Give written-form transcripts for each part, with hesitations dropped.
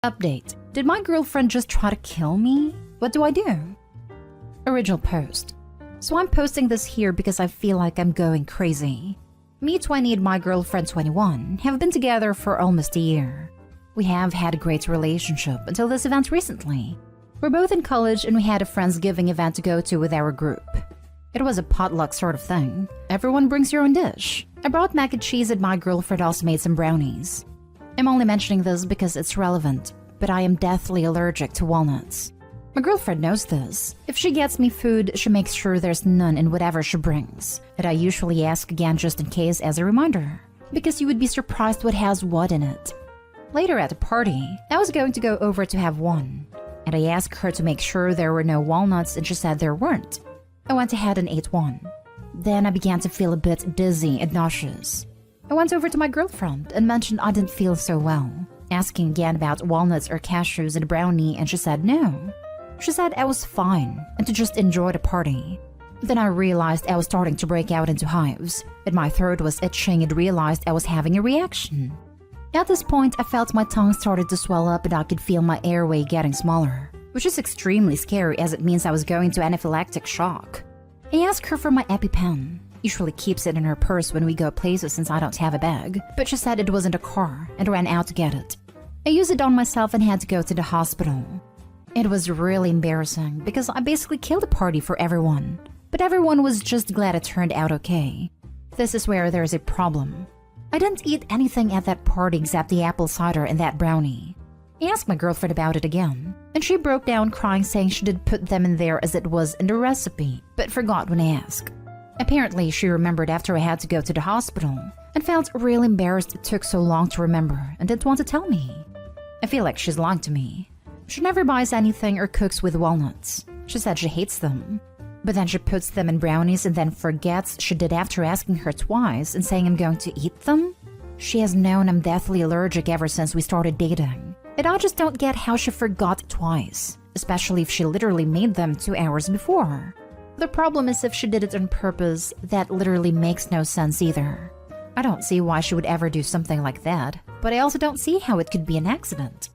Update. Did my girlfriend just try to kill me? What do I do? Original post. So I'm posting this here because I feel like I'm going crazy. Me 20 and my girlfriend 21 have been together for almost a year. We have had a great relationship until this event recently. We're both in college and we had a Friendsgiving event to go to with our group. It was a potluck sort of thing. Everyone brings your own dish. I brought mac and cheese and my girlfriend also made some brownies. I'm only mentioning this because it's relevant, but I am deathly allergic to walnuts. My girlfriend knows this. If she gets me food, she makes sure there's none in whatever she brings. And I usually ask again just in case as a reminder, because you would be surprised what has what in it. Later at the party, I was going to go over to have one, and I asked her to make sure there were no walnuts and she said there weren't. I went ahead and ate one. Then I began to feel a bit dizzy and nauseous. I went over to my girlfriend and mentioned I didn't feel so well, asking again about walnuts or cashews in a brownie, and she said no. She said I was fine and to just enjoy the party. Then I realized I was starting to break out into hives, and my throat was itching and realized I was having a reaction. At this point, I felt my tongue started to swell up and I could feel my airway getting smaller, which is extremely scary as it means I was going to anaphylactic shock. I asked her for my EpiPen. Usually keeps it in her purse when we go places since I don't have a bag, but she said it was in the car and ran out to get it. I used it on myself and had to go to the hospital. It was really embarrassing because I basically killed a party for everyone, but everyone was just glad it turned out okay. This is where there's a problem. I didn't eat anything at that party except the apple cider and that brownie. I asked my girlfriend about it again, and she broke down crying saying she did put them in there as it was in the recipe, but forgot when I asked. Apparently, she remembered after I had to go to the hospital and felt really embarrassed it took so long to remember and didn't want to tell me. I feel like she's lying to me. She never buys anything or cooks with walnuts. She said she hates them. But then she puts them in brownies and then forgets she did after asking her twice and saying I'm going to eat them. She has known I'm deathly allergic ever since we started dating. And I just don't get how she forgot twice, especially if she literally made them 2 hours before. The problem is if she did it on purpose, that literally makes no sense either. I don't see why she would ever do something like that, but I also don't see how it could be an accident.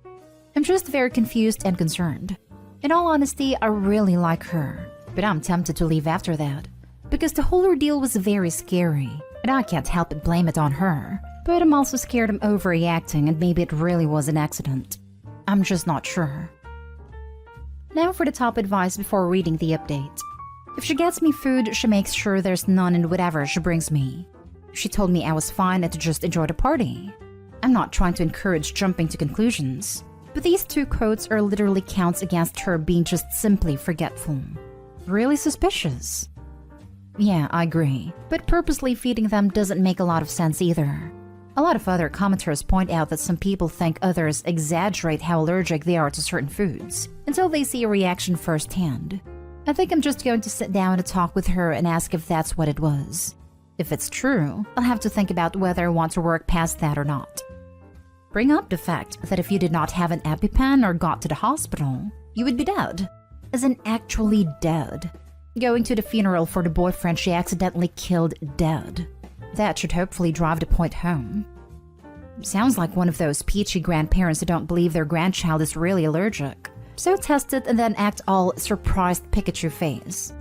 I'm just very confused and concerned. In all honesty, I really like her, but I'm tempted to leave after that, because the whole ordeal was very scary, and I can't help but blame it on her. But I'm also scared I'm overreacting and maybe it really was an accident. I'm just not sure. Now for the top advice before reading the update. If she gets me food, she makes sure there's none in whatever she brings me. She told me I was fine and to just enjoy the party. I'm not trying to encourage jumping to conclusions, but these 2 quotes are literally counts against her being just simply forgetful. Really suspicious. Yeah, I agree, but purposely feeding them doesn't make a lot of sense either. A lot of other commenters point out that some people think others exaggerate how allergic they are to certain foods until they see a reaction firsthand. I think I'm just going to sit down and talk with her and ask if that's what it was. If it's true, I'll have to think about whether I want to work past that or not. Bring up the fact that if you did not have an EpiPen or got to the hospital, you would be dead. As in actually dead. Going to the funeral for the boyfriend she accidentally killed dead. That should hopefully drive the point home. Sounds like one of those peachy grandparents who don't believe their grandchild is really allergic. So test it and then act all surprised Pikachu face.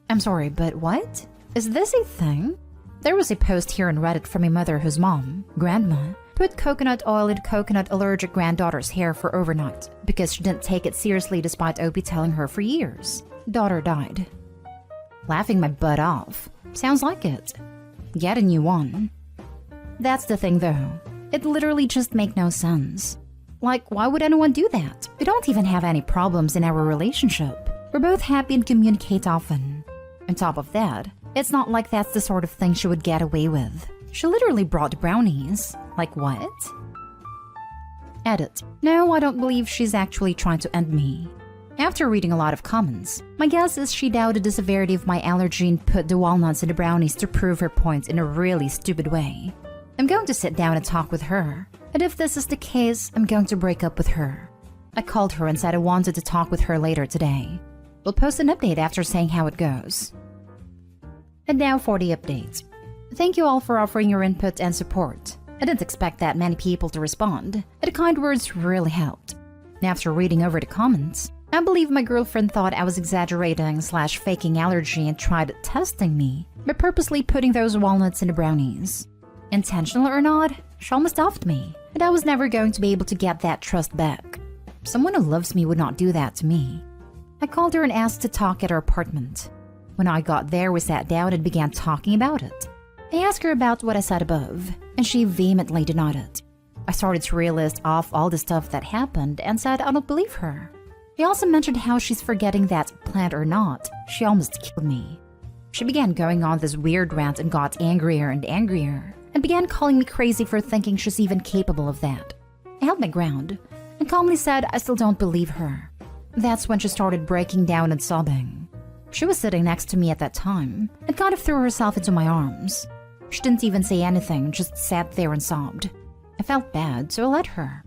I'm sorry, but what? Is this a thing? There was a post here on Reddit from a mother whose mom, grandma, put coconut oil in coconut allergic granddaughter's hair for overnight because she didn't take it seriously despite Opie telling her for years. Daughter died. Laughing my butt off. Sounds like it. Get a new one. That's the thing though. It literally just makes no sense. Like, why would anyone do that? We don't even have any problems in our relationship. We're both happy and communicate often. On top of that, it's not like that's the sort of thing she would get away with. She literally brought brownies. Like what? Edit. No, I don't believe she's actually trying to end me. After reading a lot of comments, my guess is she doubted the severity of my allergy and put the walnuts in the brownies to prove her point in a really stupid way. I'm going to sit down and talk with her. And if this is the case, I'm going to break up with her. I called her and said I wanted to talk with her later today. We'll post an update after saying how it goes. And now for the update. Thank you all for offering your input and support. I didn't expect that many people to respond, and the kind words really helped. After reading over the comments, I believe my girlfriend thought I was exaggerating/faking allergy and tried testing me by purposely putting those walnuts in the brownies. Intentional or not, she almost offed me, and I was never going to be able to get that trust back. Someone who loves me would not do that to me. I called her and asked to talk at her apartment. When I got there, we sat down and began talking about it. I asked her about what I said above, and she vehemently denied it. I started to list off all the stuff that happened and said I don't believe her. I also mentioned how she's forgetting that, planned or not, she almost killed me. She began going on this weird rant and got angrier and angrier, and began calling me crazy for thinking she's even capable of that. I held my ground and calmly said I still don't believe her. That's when she started breaking down and sobbing. She was sitting next to me at that time and kind of threw herself into my arms. She didn't even say anything, just sat there and sobbed. I felt bad, so I let her.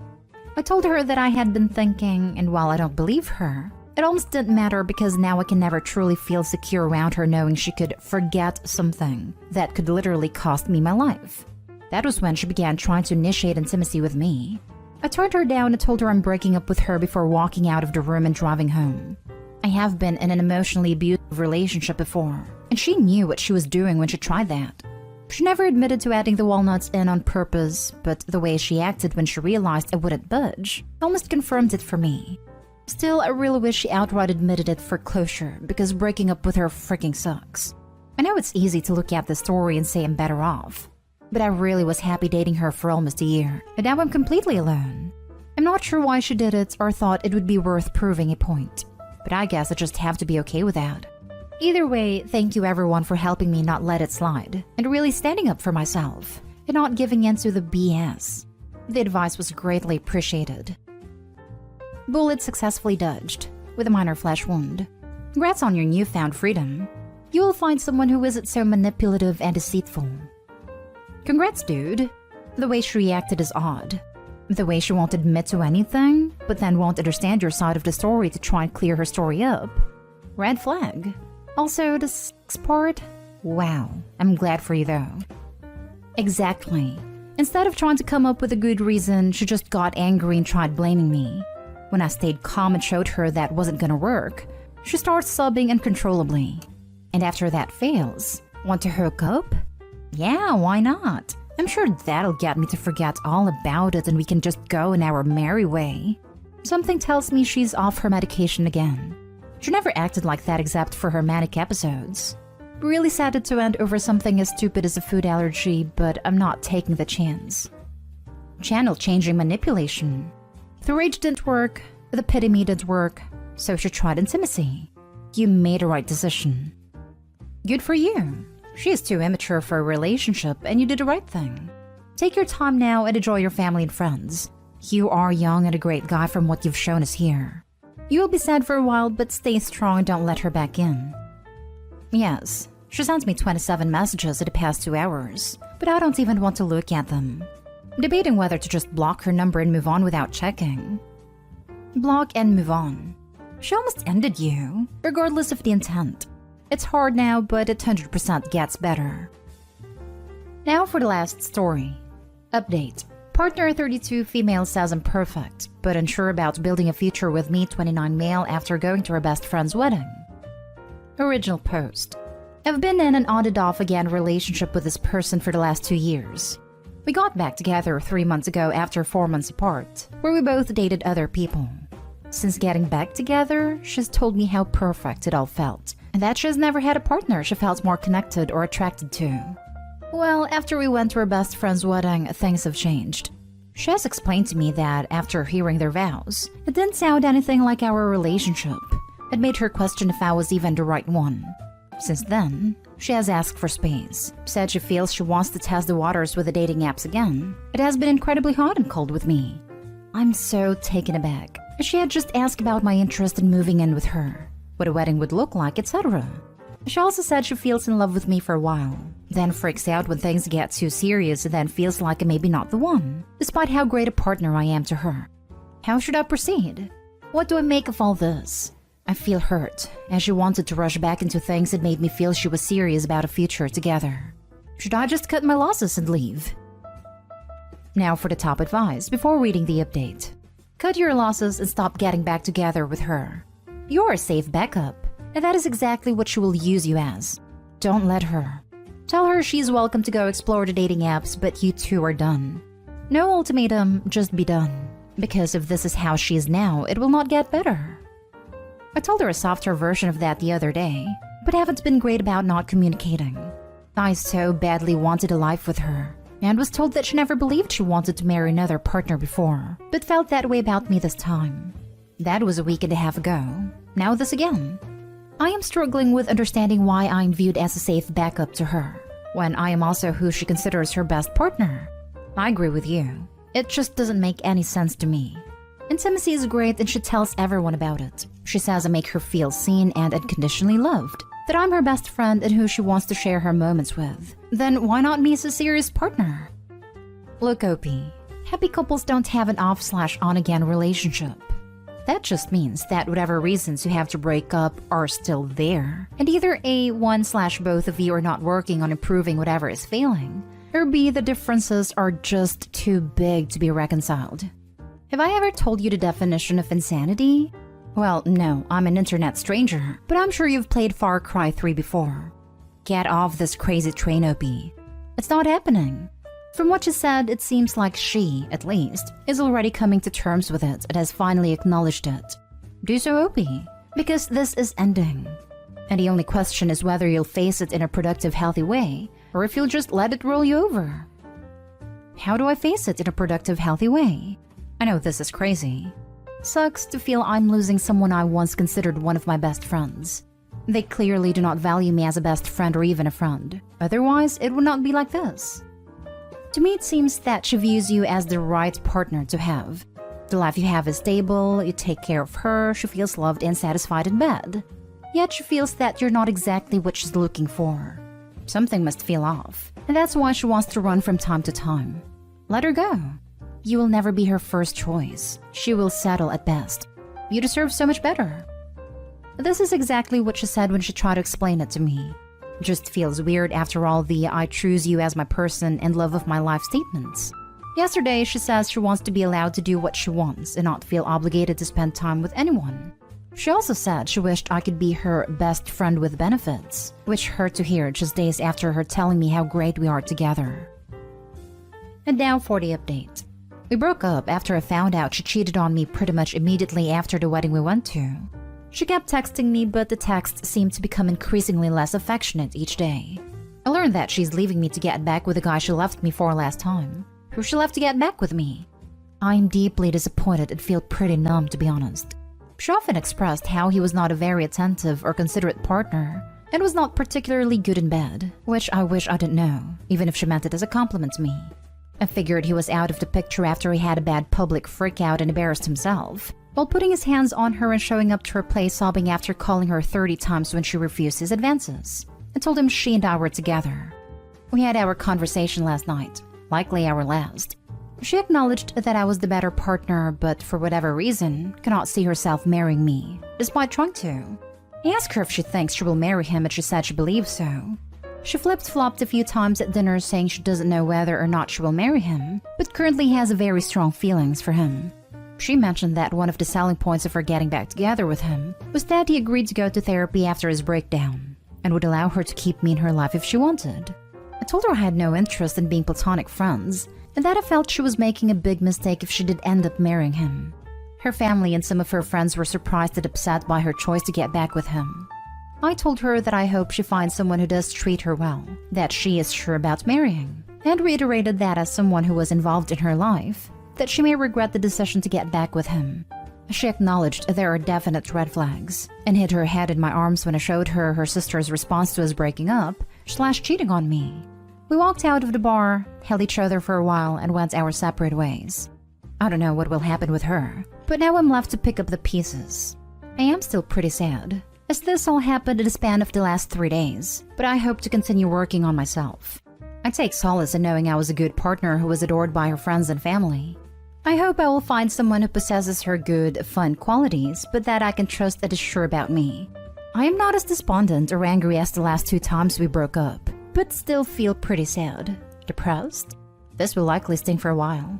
I told her that I had been thinking, and while I don't believe her, it almost didn't matter because now I can never truly feel secure around her knowing she could forget something that could literally cost me my life. That was when she began trying to initiate intimacy with me. I turned her down and told her I'm breaking up with her before walking out of the room and driving home. I have been in an emotionally abusive relationship before, and she knew what she was doing when she tried that. She never admitted to adding the walnuts in on purpose, but the way she acted when she realized I wouldn't budge almost confirmed it for me. Still, I really wish she outright admitted it for closure, because breaking up with her freaking sucks. I know it's easy to look at the story and say I'm better off, but I really was happy dating her for almost a year, and now I'm completely alone. I'm not sure why she did it or thought it would be worth proving a point, but I guess I just have to be okay with that. Either way, thank you everyone for helping me not let it slide, and really standing up for myself, and not giving in to the BS. The advice was greatly appreciated. Bullet successfully dodged, with a minor flesh wound. Congrats on your newfound freedom. You will find someone who isn't so manipulative and deceitful. Congrats, dude. The way she reacted is odd. The way she won't admit to anything, but then won't understand your side of the story to try and clear her story up. Red flag. Also, the sex part? Wow, I'm glad for you though. Exactly. Instead of trying to come up with a good reason, she just got angry and tried blaming me. When I stayed calm and showed her that wasn't gonna work, she starts sobbing uncontrollably. And after that fails, want to hook up? Yeah, why not? I'm sure that'll get me to forget all about it and we can just go in our merry way. Something tells me she's off her medication again. She never acted like that except for her manic episodes. Really sad it to end over something as stupid as a food allergy, but I'm not taking the chance. Channel changing manipulation. The rage didn't work, the pity me didn't work, so she tried intimacy. You made a right decision. Good for you. She is too immature for a relationship and you did the right thing. Take your time now and enjoy your family and friends. You are young and a great guy from what you've shown us here. You will be sad for a while, but stay strong and don't let her back in. Yes, she sent me 27 messages in the past 2 hours, but I don't even want to look at them. Debating whether to just block her number and move on without checking. Block and move on. She almost ended you, regardless of the intent. It's hard now, but it 100% gets better. Now for the last story. Update. Partner 32 female says I'm perfect, but unsure about building a future with me 29 male after going to her best friend's wedding. Original post. I've been in an on-and-off again relationship with this person for the last 2 years. We got back together 3 months ago after 4 months apart, where we both dated other people. Since getting back together, she's told me how perfect it all felt, and that she's never had a partner she felt more connected or attracted to. Well, after we went to her best friend's wedding, things have changed. She has explained to me that after hearing their vows, it didn't sound anything like our relationship. It made her question if I was even the right one. Since then, she has asked for space, said she feels she wants to test the waters with the dating apps again. It has been incredibly hot and cold with me. I'm so taken aback. She had just asked about my interest in moving in with her, what a wedding would look like, etc. She also said she feels in love with me for a while, then freaks out when things get too serious and then feels like I'm maybe not the one, despite how great a partner I am to her. How should I proceed? What do I make of all this? I feel hurt, as she wanted to rush back into things that made me feel she was serious about a future together. Should I just cut my losses and leave? Now for the top advice before reading the update. Cut your losses and stop getting back together with her. You're a safe backup, and that is exactly what she will use you as. Don't let her. Tell her she's welcome to go explore the dating apps, but you two are done. No ultimatum, just be done. Because if this is how she is now, it will not get better. I told her a softer version of that the other day, but haven't been great about not communicating. I so badly wanted a life with her, and was told that she never believed she wanted to marry another partner before, but felt that way about me this time. That was a week and a half ago. Now this again. I am struggling with understanding why I'm viewed as a safe backup to her, when I am also who she considers her best partner. I agree with you. It just doesn't make any sense to me. Intimacy is great and she tells everyone about it. She says I make her feel seen and unconditionally loved, that I'm her best friend and who she wants to share her moments with. Then why not me as a serious partner? Look, Opie, happy couples don't have an off/on-again relationship. That just means that whatever reasons you have to break up are still there, and either A, one/both of you are not working on improving whatever is failing, or B, the differences are just too big to be reconciled. Have I ever told you the definition of insanity? Well, no, I'm an internet stranger, but I'm sure you've played Far Cry 3 before. Get off this crazy train, Opie. It's not happening. From what you said, it seems like she, at least, is already coming to terms with it and has finally acknowledged it. Do so, Opie, because this is ending. And the only question is whether you'll face it in a productive, healthy way, or if you'll just let it roll you over. How do I face it in a productive, healthy way? I know this is crazy. Sucks to feel I'm losing someone I once considered one of my best friends. They clearly do not value me as a best friend or even a friend. Otherwise, it would not be like this. To me, it seems that she views you as the right partner to have. The life you have is stable, you take care of her, she feels loved and satisfied in bed. Yet she feels that you're not exactly what she's looking for. Something must feel off, and that's why she wants to run from time to time. Let her go. You will never be her first choice. She will settle at best. You deserve so much better. This is exactly what she said when she tried to explain it to me. Just feels weird after all the I choose you as my person and love of my life statements. Yesterday, she says she wants to be allowed to do what she wants and not feel obligated to spend time with anyone. She also said she wished I could be her best friend with benefits, which hurt to hear just days after her telling me how great we are together. And now for the update. We broke up after I found out she cheated on me pretty much immediately after the wedding we went to. She kept texting me, but the texts seemed to become increasingly less affectionate each day. I learned that she's leaving me to get back with the guy she left me for last time, who she left to get back with me. I'm deeply disappointed and feel pretty numb, to be honest. She often expressed how he was not a very attentive or considerate partner and was not particularly good in bed, which I wish I didn't know, even if she meant it as a compliment to me. I figured he was out of the picture after he had a bad public freakout and embarrassed himself, while putting his hands on her and showing up to her place sobbing after calling her 30 times when she refused his advances. I told him she and I were together. We had our conversation last night, likely our last. She acknowledged that I was the better partner, but for whatever reason, cannot see herself marrying me, despite trying to. I asked her if she thinks she will marry him, and she said she believes so. She flipped-flopped a few times at dinner saying she doesn't know whether or not she will marry him, but currently has very strong feelings for him. She mentioned that one of the selling points of her getting back together with him was that he agreed to go to therapy after his breakdown, and would allow her to keep me in her life if she wanted. I told her I had no interest in being platonic friends, and that I felt she was making a big mistake if she did end up marrying him. Her family and some of her friends were surprised and upset by her choice to get back with him. I told her that I hope she finds someone who does treat her well, that she is sure about marrying, and reiterated that as someone who was involved in her life, that she may regret the decision to get back with him. She acknowledged there are definite red flags, and hid her head in my arms when I showed her her sister's response to us breaking up/cheating on me. We walked out of the bar, held each other for a while, and went our separate ways. I don't know what will happen with her, but now I'm left to pick up the pieces. I am still pretty sad, as this all happened in the span of the last 3 days, but I hope to continue working on myself. I take solace in knowing I was a good partner who was adored by her friends and family. I hope I will find someone who possesses her good, fun qualities, but that I can trust that is sure about me. I am not as despondent or angry as the last 2 times we broke up, but still feel pretty sad. Depressed? This will likely sting for a while.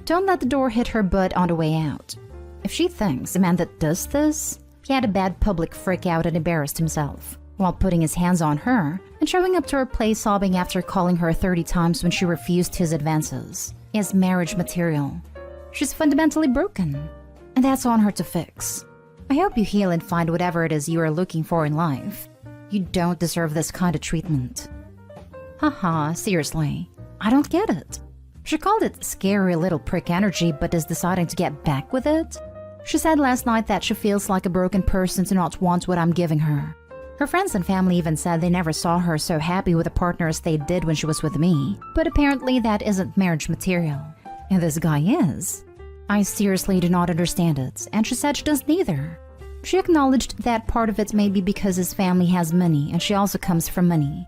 Don't let the door hit her butt on the way out. If she thinks a man that does this, he had a bad public freak out and embarrassed himself, while putting his hands on her and showing up to her place sobbing after calling her 30 times when she refused his advances, is marriage material. She's fundamentally broken, and that's on her to fix. I hope you heal and find whatever it is you are looking for in life. You don't deserve this kind of treatment. Haha, seriously, I don't get it. She called it scary little prick energy but is deciding to get back with it. She said last night that she feels like a broken person to not want what I'm giving her. Her friends and family even said they never saw her so happy with a partner as they did when she was with me. But apparently that isn't marriage material. And this guy is. I seriously do not understand it, and she said she doesn't either. She acknowledged that part of it may be because his family has money and she also comes from money.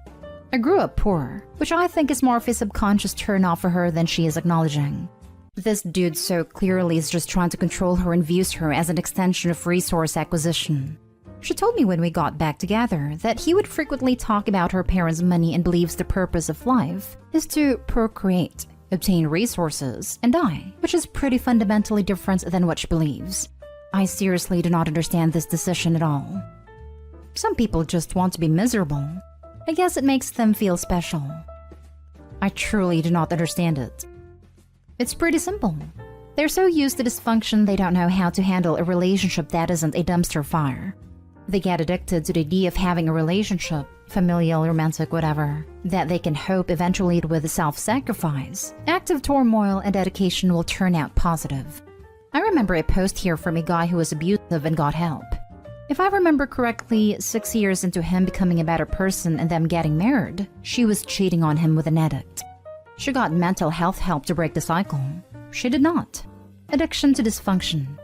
I grew up poor, which I think is more of a subconscious turn-off for her than she is acknowledging. This dude so clearly is just trying to control her and views her as an extension of resource acquisition. She told me when we got back together that he would frequently talk about her parents' money and believes the purpose of life is to procreate, obtain resources, and die, which is pretty fundamentally different than what she believes. I seriously do not understand this decision at all. Some people just want to be miserable. I guess it makes them feel special. I truly do not understand it. It's pretty simple. They're so used to dysfunction they don't know how to handle a relationship that isn't a dumpster fire. They get addicted to the idea of having a relationship, familial, romantic, whatever, that they can hope eventually with self-sacrifice, active turmoil, and dedication will turn out positive. I remember a post here from a guy who was abusive and got help. If I remember correctly, 6 years into him becoming a better person and them getting married, she was cheating on him with an addict. She got mental health help to break the cycle. She did not. Addiction to dysfunction.